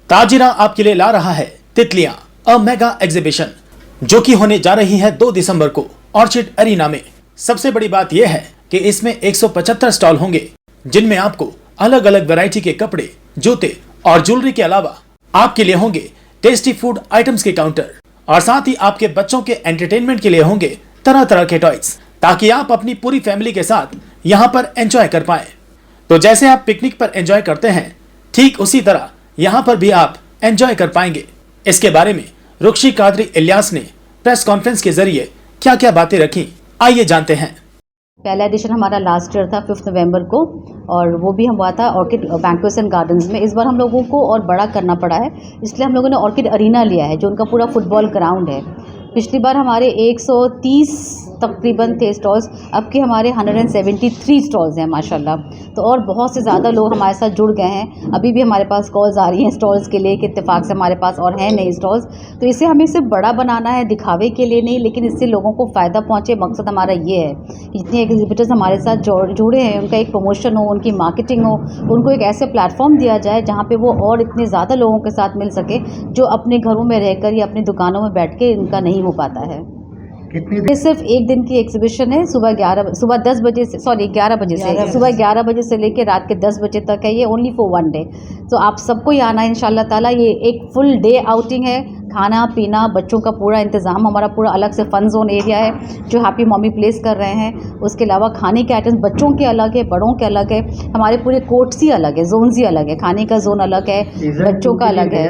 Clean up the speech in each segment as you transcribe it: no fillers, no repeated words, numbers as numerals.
ताजिरा आपके लिए ला रहा है तितलियां अ मेगा एग्जीबिशन, जो कि होने जा रही है 2 दिसंबर को ऑर्चिड एरिना में। सबसे बड़ी बात यह है कि इसमें 175 स्टॉल होंगे, जिनमें आपको अलग अलग वैरायटी के कपड़े, जूते और ज्वेलरी के अलावा आपके लिए होंगे टेस्टी फूड आइटम्स के काउंटर, और साथ ही आपके बच्चों के एंटरटेनमेंट के लिए होंगे तरह तरह के टॉयज, ताकि आप अपनी पूरी फैमिली के साथ यहाँ पर एंजॉय कर पाए। तो जैसे आप पिकनिक पर एंजॉय करते हैं, ठीक उसी तरह यहाँ पर भी आप एंजॉय कर पाएंगे। इसके बारे में रुक्षी कादरी इलियास ने प्रेस कॉन्फ्रेंस के जरिए क्या क्या बातें रखी, आइए जानते हैं। पहला एडिशन हमारा लास्ट ईयर था 5 नवंबर को, और वो भी हम हुआ था ऑर्किड बैंक्वेट्स एंड गार्डन्स में। इस बार हम लोगों को और बड़ा करना पड़ा है, इसलिए हम लोगों ने ऑर्किड एरिना लिया है, जो उनका पूरा फुटबॉल ग्राउंड है। पिछली बार हमारे 130 तकरीबन थे स्टॉल्स, अब के हमारे 173 स्टॉल्स हैं माशाल्लाह। तो और बहुत से ज़्यादा लोग हमारे साथ जुड़ गए हैं। अभी भी हमारे पास कॉल्स आ रही हैं स्टॉल्स के लिए कि इत्तेफाक से हमारे पास और हैं नए स्टॉल्स। तो इसे हमें सिर्फ बड़ा बनाना है, दिखावे के लिए नहीं, लेकिन इससे लोगों को फ़ायदा पहुँचे, मकसद हमारा ये है कि जितने एग्जिबिटर्स हमारे साथ जुड़े हैं, उनका एक प्रमोशन हो, उनकी मार्केटिंग हो, उनको एक ऐसे प्लेटफॉर्म दिया जाए जहाँ पर वो और इतने ज़्यादा लोगों के साथ मिल सके, जो अपने घरों में रहकर या अपनी दुकानों में बैठ के इनका नहीं हो पाता है। ये सिर्फ एक दिन की एग्जीबिशन है, सुबह 11 बजे से सुबह 11 बजे से लेकर रात के 10 बजे तक है। ये ओनली फॉर 1 डे। तो आप सबको ही आना है इंशाल्लाह ताला। ये एक फुल डे आउटिंग है, खाना पीना बच्चों का पूरा इंतज़ाम, हमारा पूरा अलग से फन जोन एरिया है जो हैप्पी मम्मी प्लेस कर रहे हैं। उसके अलावा खाने के आइटम्स बच्चों के अलग है, बड़ों के अलग है, हमारे पूरे कोर्ट्स ही अलग है, जोन्स ही अलग है, खाने का जोन अलग है, बच्चों का अलग है।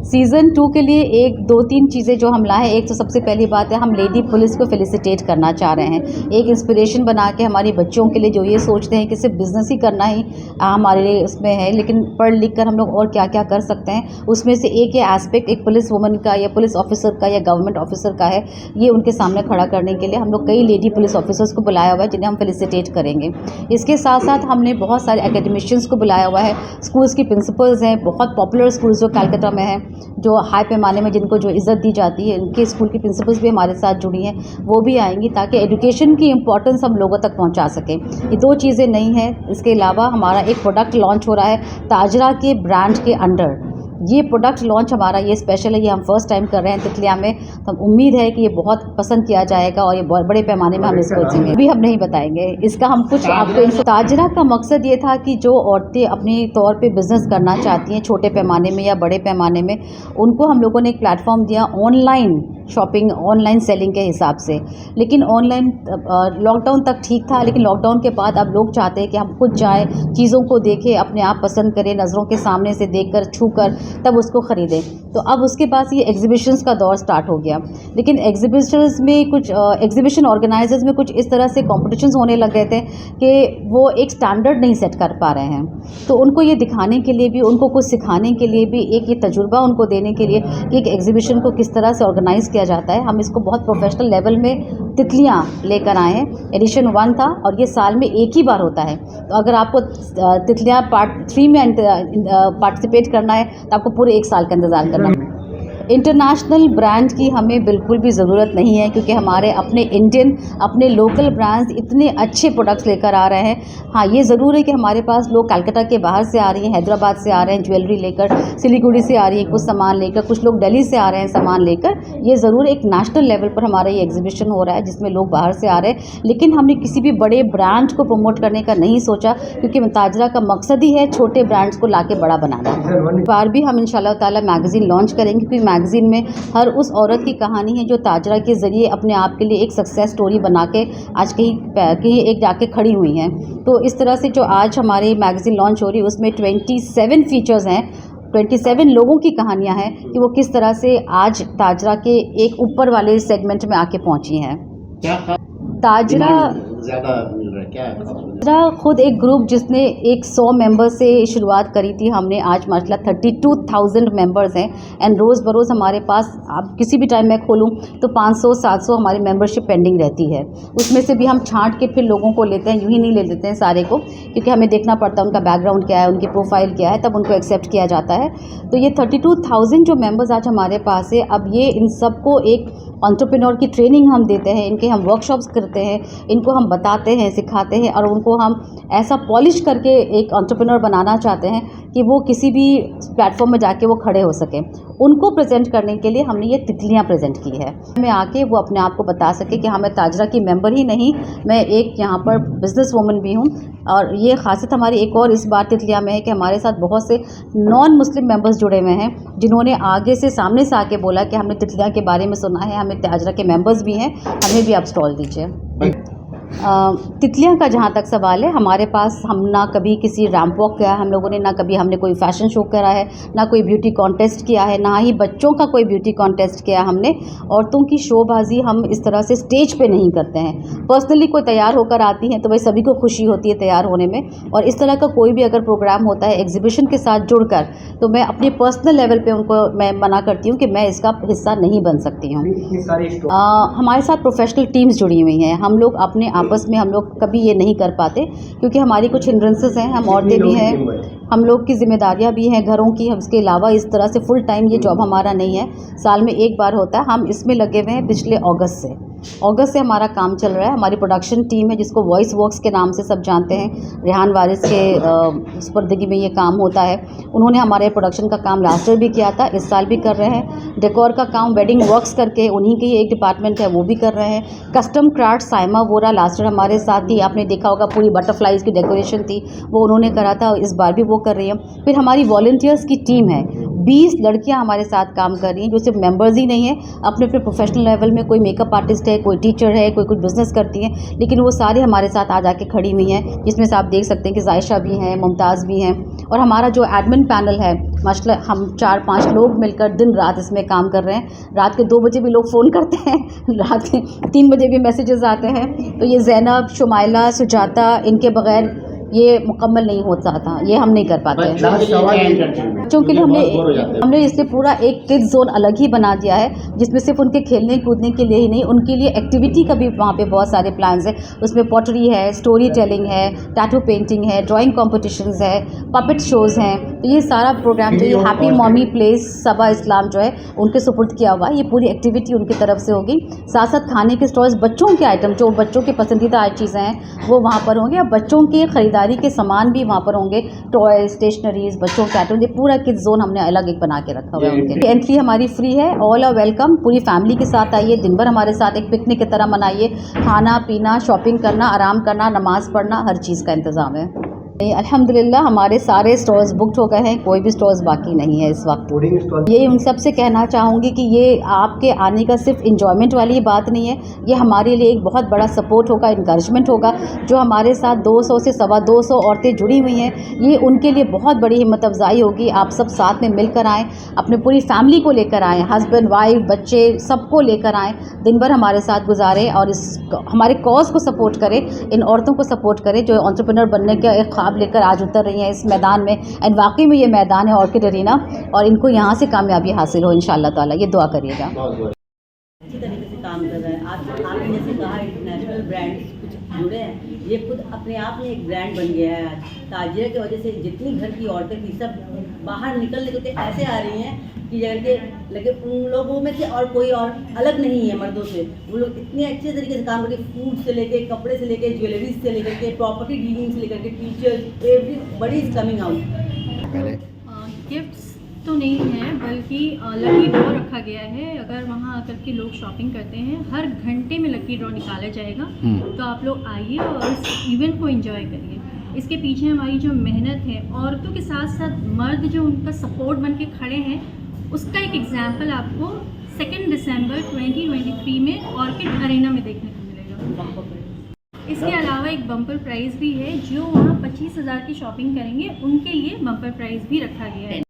सीज़न 2 के लिए 1-2-3 चीज़ें जो हम लाए, एक तो सबसे पहली बात है, हम लेडी पुलिस को फेलिसिटेट करना चाह रहे हैं। एक इंस्पिरेशन बना के हमारी बच्चियों के लिए, जो ये सोचते हैं कि सिर्फ बिज़नेस ही करना ही हमारे लिए उसमें है, लेकिन पढ़ लिख कर हम लोग और क्या क्या कर सकते हैं, उसमें से एक ये एस्पेक्ट एक पुलिस वुमन का या पुलिस ऑफिसर का या गवर्नमेंट ऑफिसर का है। ये उनके सामने खड़ा करने के लिए हम लोग कई लेडी पुलिस ऑफिसर्स को बुलाया हुआ है, जिन्हें हम फेलिसिटेट करेंगे। इसके साथ साथ हमने बहुत सारे एकेडमिशियंस को बुलाया हुआ है, स्कूल्स की प्रिंसिपल्स हैं, बहुत पॉपुलर स्कूल्स जो कलकत्ता में हैं, जो हाई पैमाने में जिनको जो इज़्ज़त दी जाती है, उनके स्कूल की प्रिंसिपल्स भी हमारे साथ जुड़ी हैं, वो भी आएंगी, ताकि एजुकेशन की इम्पोर्टेंस हम लोगों तक पहुंचा सकें। ये 2 चीज़ें नहीं हैं। इसके अलावा हमारा एक प्रोडक्ट लॉन्च हो रहा है ताजरा के ब्रांड के अंडर। ये प्रोडक्ट लॉन्च हमारा ये स्पेशल है, ये हम फर्स्ट टाइम कर रहे हैं तितलियाँ में। तो उम्मीद है कि ये बहुत पसंद किया जाएगा और ये बहुत बड़े पैमाने में हम इसको देंगे। अभी हम नहीं बताएंगे इसका, हम कुछ आपको। ताजरा का मकसद ये था कि जो औरतें अपने तौर पे बिज़नेस करना चाहती हैं, छोटे पैमाने में या बड़े पैमाने में, उनको हम लोगों ने एक प्लेटफॉर्म दिया ऑनलाइन शॉपिंग, ऑनलाइन सेलिंग के हिसाब से। लेकिन ऑनलाइन लॉकडाउन तक ठीक था, लेकिन लॉकडाउन के बाद अब लोग चाहते हैं कि हम खुद जाएँ, चीज़ों को देखें, अपने आप पसंद करें, नज़रों के सामने से देखकर, छूकर, तब उसको ख़रीदें। तो अब उसके बाद ये एग्जीबिशंस का दौर स्टार्ट हो गया। लेकिन एग्जीबिशंस में कुछ एग्जीबिशन ऑर्गेनाइजर्स में कुछ इस तरह से कॉम्पिटिशन्स होने लग गए थे कि वो एक स्टैंडर्ड नहीं सेट कर पा रहे हैं। तो उनको ये दिखाने के लिए भी, उनको कुछ सिखाने के लिए भी, एक ये तजुर्बा उनको देने के लिए कि एक एग्जीबिशन को किस तरह से ऑर्गेनाइज़ किया जाता है, हम इसको बहुत प्रोफेशनल लेवल में तितलियाँ लेकर आए हैं। एडिशन 1 था और ये साल में एक ही बार होता है। तो अगर आपको तितलियाँ पार्ट 3 में पार्टिसिपेट करना है, तो आपको पूरे 1 साल का इंतज़ार करना है। इंटरनेशनल ब्रांड की हमें बिल्कुल भी ज़रूरत नहीं है, क्योंकि हमारे अपने इंडियन, अपने लोकल ब्रांड्स इतने अच्छे प्रोडक्ट्स लेकर आ रहे हैं। हाँ, ये ज़रूर है कि हमारे पास लोग कलकत्ता के बाहर से आ रही हैं, हैदराबाद से आ रहे हैं ज्वेलरी लेकर, सिलीगुड़ी से आ रही है कुछ सामान लेकर, कुछ लोग दिल्ली से आ रहे हैं सामान लेकर। ये ज़रूर एक नेशनल लेवल पर हमारा ये एग्जीबिशन हो रहा है, जिसमें लोग बाहर से आ रहे हैं। लेकिन हमने किसी भी बड़े ब्रांड को प्रमोट करने का नहीं सोचा, क्योंकि ताजरा का मकसद ही है छोटे ब्रांड्स को लाके बड़ा बनाना। इस बार भी हम इंशाल्लाह ताला मैगज़ीन लॉन्च करेंगे, क्योंकि मैगज़ीन में हर उस औरत की कहानी है जो ताजरा के ज़रिए अपने आप के लिए एक सक्सेस स्टोरी बना के आज कहीं एक जाके खड़ी हुई हैं। तो इस तरह से जो आज हमारी मैगज़ीन लॉन्च हो रही है, उसमें 27 फीचर्स हैं, 27 लोगों की कहानियां हैं कि वो किस तरह से आज ताजरा के एक ऊपर वाले सेगमेंट में आके पहुंची हैं। ताजरा खुद एक ग्रुप जिसने एक 100 मेंबर से शुरुआत करी थी हमने, आज माशाल्लाह 32,000 मेंबर्स हैं। एंड रोज़ बरोज़ हमारे पास, आप किसी भी टाइम मैं खोलूं तो 500-700 हमारी मेंबरशिप पेंडिंग रहती है। उसमें से भी हम छांट के फिर लोगों को लेते हैं, यूँ ही नहीं ले लेते हैं सारे को, क्योंकि हमें देखना पड़ता है उनका बैकग्राउंड क्या है, उनकी प्रोफाइल क्या है, तब उनको एक्सेप्ट किया जाता है। तो ये 32,000 जो मेंबर्स आज हमारे पास है, अब ये इन सबको एक एंटरप्रेन्योर की ट्रेनिंग हम देते हैं, इनके हम वर्कशॉप्स करते हैं, इनको हम बताते हैं, सिखाते सिखाते हैं और उनको हम ऐसा पॉलिश करके एक एंटरप्रेन्योर बनाना चाहते हैं कि वो किसी भी प्लेटफॉर्म में जाके वो खड़े हो सकें। उनको प्रेजेंट करने के लिए हमने ये तितलियाँ प्रेजेंट की है, मैं आके वो अपने आप को बता सके कि हाँ मैं ताजरा की मेंबर ही नहीं, मैं एक यहाँ पर बिजनेस वूमन भी हूँ। और ये खासियत हमारी एक और इस बार तितलियाँ में है कि हमारे साथ बहुत से नॉन मुस्लिम मेंबर्स जुड़े हुए हैं जिन्होंने आगे से सामने से आके बोला कि हमने तितलियाँ के बारे में सुना है, हमें ताजरा के मेंबर्स भी हैं, हमें भी आप स्टॉल दीजिए। तितलियाँ का जहाँ तक सवाल है, हमारे पास हम ना कभी किसी रैंप वॉक किया है हम लोगों ने, ना कभी हमने कोई फैशन शो करा है, ना कोई ब्यूटी कॉन्टेस्ट किया है, ना ही बच्चों का कोई ब्यूटी कॉन्टेस्ट किया है हमने। औरतों की शोबाजी हम इस तरह से स्टेज पे नहीं करते हैं। पर्सनली कोई तैयार होकर आती हैं तो भाई सभी को खुशी होती है तैयार होने में, और इस तरह का कोई भी अगर प्रोग्राम होता है एग्जीबिशन के साथ जुड़कर तो मैं अपने पर्सनल लेवल पे उनको मैं मना करती हूँ कि मैं इसका हिस्सा नहीं बन सकती हूँ। हमारे साथ प्रोफेशनल टीम्स जुड़ी हुई हैं, हम लोग अपने आपस में हम लोग कभी ये नहीं कर पाते क्योंकि हमारी कुछ हिंड्रेंसेस हैं, हम औरतें भी हैं, हम लोग की जिम्मेदारियां भी हैं घरों की। हम इसके अलावा इस तरह से फुल टाइम ये जॉब हमारा नहीं है, साल में एक बार होता है। हम इसमें लगे हुए हैं पिछले अगस्त से हमारा काम चल रहा है। हमारी प्रोडक्शन टीम है जिसको वॉइस वर्क्स के नाम से सब जानते हैं, रेहान वारिस के स्पर्धगी में ये काम होता है। उन्होंने हमारे प्रोडक्शन का काम लास्ट ईयर भी किया था, इस साल भी कर रहे हैं। डेकोर का काम वेडिंग वर्क्स करके उन्हीं की एक डिपार्टमेंट है, वो भी कर रहे हैं। Custom craft Saima Vora last year हमारे साथ थी, आपने देखा होगा पूरी बटरफ्लाइज की डेकोरेशन थी, वो उन्होंने करा था, इस बार भी वो कर रही है। फिर हमारी वॉलंटियर्स की टीम है, 20 लड़कियां हमारे साथ काम कर रही हैं जो सिर्फ मेंबर्स ही नहीं है, अपने अपने प्रोफेशनल लेवल में कोई मेकअप आर्टिस्ट है, कोई टीचर है, कोई कुछ बिजनेस करती हैं, लेकिन वो सारे हमारे साथ आ जाके खड़ी हुई हैं। जिसमें से आप देख सकते हैं कि जायशा भी हैं, मुमताज़ भी हैं, और हमारा जो एडमिन पैनल है माशाल्लाह हम 4-5 लोग मिलकर दिन रात इसमें काम कर रहे हैं। रात के 2 बजे भी लोग फ़ोन करते हैं, रात के 3 बजे भी मैसेजेस आते हैं। तो ये ज़ैनब, शुमाइला, सुजाता, इनके बगैर ये मुकम्मल नहीं हो सकता, ये हम नहीं कर पाते हैं। बच्चों के लिए हमने इसलिए पूरा एक किड्स जोन अलग ही बना दिया है जिसमें सिर्फ उनके खेलने कूदने के लिए ही नहीं, उनके लिए एक्टिविटी का भी वहाँ पे बहुत सारे प्लान्स हैं। उसमें पॉटरी है, स्टोरी टेलिंग है, टैटू पेंटिंग है, ड्राइंग कॉम्पिटिशन्स है, पपेट शोज़ हैं। तो ये सारा प्रोग्राम जो ये हैप्पी मॉमी प्लेस सबा इस्लाम जो है उनके सुपुर्द किया हुआ है, ये पूरी एक्टिविटी उनकी तरफ से होगी। साथ साथ खाने के स्टॉल्स, बच्चों के आइटम जो बच्चों के पसंदीदा चीज़ें हैं वो वहाँ पर होंगे, और बच्चों की खरीदारी के सामान भी वहाँ पर होंगे, टॉय, स्टेशनरीज, बच्चों के आइटम, ये पूरा किड्स जोन हमने अलग एक बना के रखा हुआ है उनके। एंट्री हमारी फ्री है, ऑल आर वेलकम। पूरी फैमिली के साथ आइए, दिन भर हमारे साथ एक पिकनिक की तरह मनाइए। खाना पीना, शॉपिंग करना, आराम करना, नमाज़ पढ़ना, हर चीज़ का इंतज़ाम है। अल्हम्दुलिल्लाह हमारे सारे स्टॉल्स बुकड हो गए हैं, कोई भी स्टॉल्स बाकी नहीं है इस वक्त। ये उन सब से कहना चाहूँगी कि ये आपके आने का सिर्फ इंजॉयमेंट वाली बात नहीं है, ये हमारे लिए एक बहुत बड़ा सपोर्ट होगा, इंकरेजमेंट होगा। जो हमारे साथ 200 से 225 औरतें जुड़ी हुई हैं, ये उनके लिए बहुत बड़ी हिम्मत अफजाई होगी। आप सब साथ में मिलकर आएँ, अपने पूरी फैमिली को लेकर आएँ, हस्बैंड वाइफ बच्चे सबको लेकर आएँ, दिन भर हमारे साथ गुजारें और इस हमारे कॉज को सपोर्ट करें, इन औरतों को सपोर्ट करें जो एंटरप्रेन्योर बनने का एक ख्वाब लेकर आज उतर रही हैं इस मैदान में। एंड वाकई में ये मैदान है ऑर्किड अरीना, और इनको यहाँ से कामयाबी हासिल हो इंशाल्लाह ताला, ये दुआ करिएगा। अच्छी तरीके से काम कर रहा है। आज आपने जैसे कहा इंटरनेशनल ब्रांड्स कुछ जुड़े हैं, ये खुद अपने आप में एक ब्रांड बन गया है। आज ताजिया की वजह से जितनी घर की औरतें थी सब बाहर निकलने के ऐसे आ रही हैं कि लगे उन लोगों में से और कोई और अलग नहीं है मर्दों से। वो लोग इतने अच्छे तरीके से काम करके, फूड से लेके, कपड़े से लेके, ज्वेलरीज से लेकर के, प्रॉपर्टी डीलिंग से लेकर के, teachers, everybody is coming out. Gifts तो नहीं है बल्कि लकी ड्रॉ रखा गया है। अगर वहाँ आकर के लोग शॉपिंग करते हैं, हर घंटे में लकी ड्रॉ निकाला जाएगा, तो आप लोग आइए और इस इवेंट को एंजॉय करिए। इसके पीछे हमारी जो मेहनत है, औरतों के साथ साथ मर्द जो उनका सपोर्ट बन के खड़े हैं, उसका एक एग्जाम्पल आपको 2 दिसंबर 2023 में ऑर्किड अरीना में देखने को मिलेगा। इसके अलावा एक बम्पर प्राइज़ भी है, जो वहाँ 25,000 की शॉपिंग करेंगे उनके लिए बम्पर प्राइज़ भी रखा गया है।